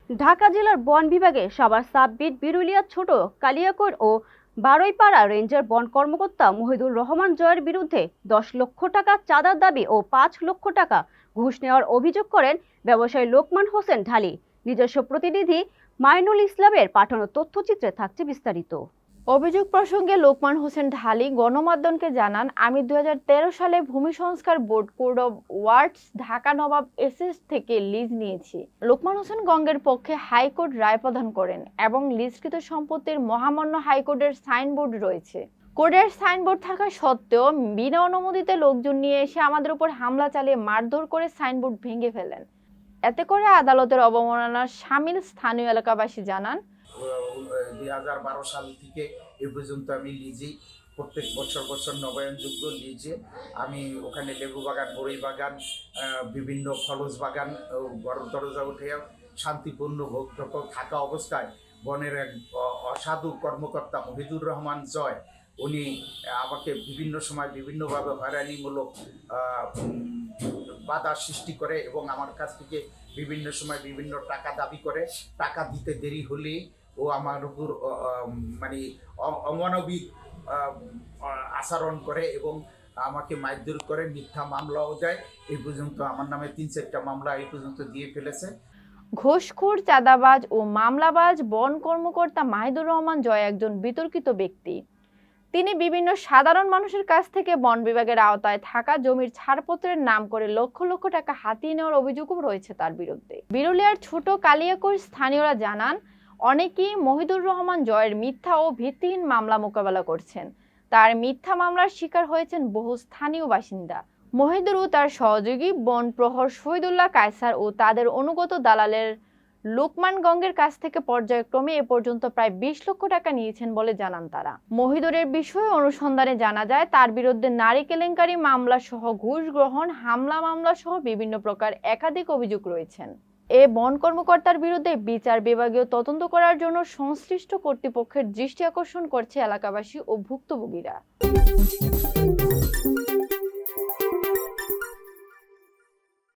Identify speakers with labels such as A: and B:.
A: ঢাকা জেলার বন বিভাগে সাভার সাববিট বিরুলিয়া ছোট কালিয়াকৈর ও বারৈপাড়া রেঞ্জের বন কর্মকর্তা মহিদুর রহমান জয়ের বিরুদ্ধে 10 লক্ষ টাকা চাঁদার দাবি ও 5 লক্ষ টাকা ঘুষ নেওয়ার অভিযোগ করেন ব্যবসায়ী লোকমান হোসেন ঢালী। নিজস্ব প্রতিনিধি মাইনুল ইসলামের পাঠানো তথ্যচিত্রে থাকছে বিস্তারিত।
B: অভিযোগ প্রসঙ্গে লোকমান হোসেন ঢালী গণমাধ্যমকে জানান, আমি 2013 সালে ভূমি সংস্কার board code of words Dhaka Nawab SS থেকে লিজ নিয়েছি। লোকমান হোসেন গঙ্গের পক্ষে হাইকোর্ট রায় প্রদান করেন এবং লিজকৃত সম্পত্তির মহামান্য হাইকোর্টের সাইনবোর্ড রয়েছে। কোর্টের সাইনবোর্ড থাকা সত্ত্বেও বিনা অনুমতিতে লোকজন নিয়ে এসে আমাদের উপর হামলা চালিয়ে মারধর করে সাইনবোর্ড ভেঙে ফেলেন। এতে করে আদালতের অবমাননার শামিল স্থানীয় এলাকাবাসী জানান,
C: 2012 সাল থেকে এ পর্যন্ত আমি লিজে প্রত্যেক বছর নবায়নযোগ্য লিজে আমি ওখানে লেবু বাগান, বড়ই বাগান, বিভিন্ন ফলজ বাগান দরজা উঠে শান্তিপূর্ণ ভোগ্যত থাকা অবস্থায় বনের এক অসাধু কর্মকর্তা মহিদুর রহমান জয় উনি আমাকে বিভিন্ন সময় বিভিন্নভাবে হয়রানিমূলক বাধা সৃষ্টি করে এবং আমার কাছ থেকে বিভিন্ন সময় বিভিন্ন টাকা দাবি করে। টাকা দিতে দেরি হলেই ও আমার উপর মানে অমানবিক আচরণ করে এবং আমাকে মারধর করে, মিথ্যা মামলাও দেয়। এই পর্যন্ত আমার নামে 3-4টা মামলা এই পর্যন্ত দিয়ে ফেলেছে।
B: ঘুষখোর, চাঁদাবাজ ও মামলাবাজ বন কর্মকর্তা মাহিদুর রহমান জয় একজন বিতর্কিত ব্যক্তি। তিনি বিভিন্ন সাধারণ মানুষের কাছ থেকে বন বিভাগের আওতায় থাকা জমির ছাড়পত্রের নাম করে লক্ষ লক্ষ টাকা হাতিয়ে নেওয়ার অভিযোগও রয়েছে তার বিরুদ্ধে। বিরুলিয়ার ছোট কালিয়াকৈর স্থানীয়রা জানান, অনেকেই মহিদুর রহমান জয়ের মিথ্যা ও ভিত্তিহীন মামলা মোকাবেলা করছেন। তার মিথ্যা মামলার শিকার হয়েছেন বহু স্থানীয় বাসিন্দা। মহিদুর ও তার সহযোগী বন প্রহর শহীদুল্লাহ কায়সার ও তাদের অনুগত দালালের লোকমান গঙ্গের কাছ থেকে পর্যায়ক্রমে এ পর্যন্ত প্রায় 20 লক্ষ টাকা নিয়েছেন বলে জানান তারা। মহিদুরের বিষয়ে অনুসন্ধানে জানা যায়, তার বিরুদ্ধে নারী কেলেঙ্কারি মামলা সহ ঘুষ গ্রহণ, হামলা মামলা সহ বিভিন্ন প্রকার একাধিক অভিযোগ রয়েছেন। এ বন কর্মকর্তার বিরুদ্ধে বিচার বিভাগীয় তদন্ত করার জন্য সংশ্লিষ্ট কর্তৃপক্ষের দৃষ্টি আকর্ষণ করছে এলাকাবাসী ও ভুক্তভোগীরা।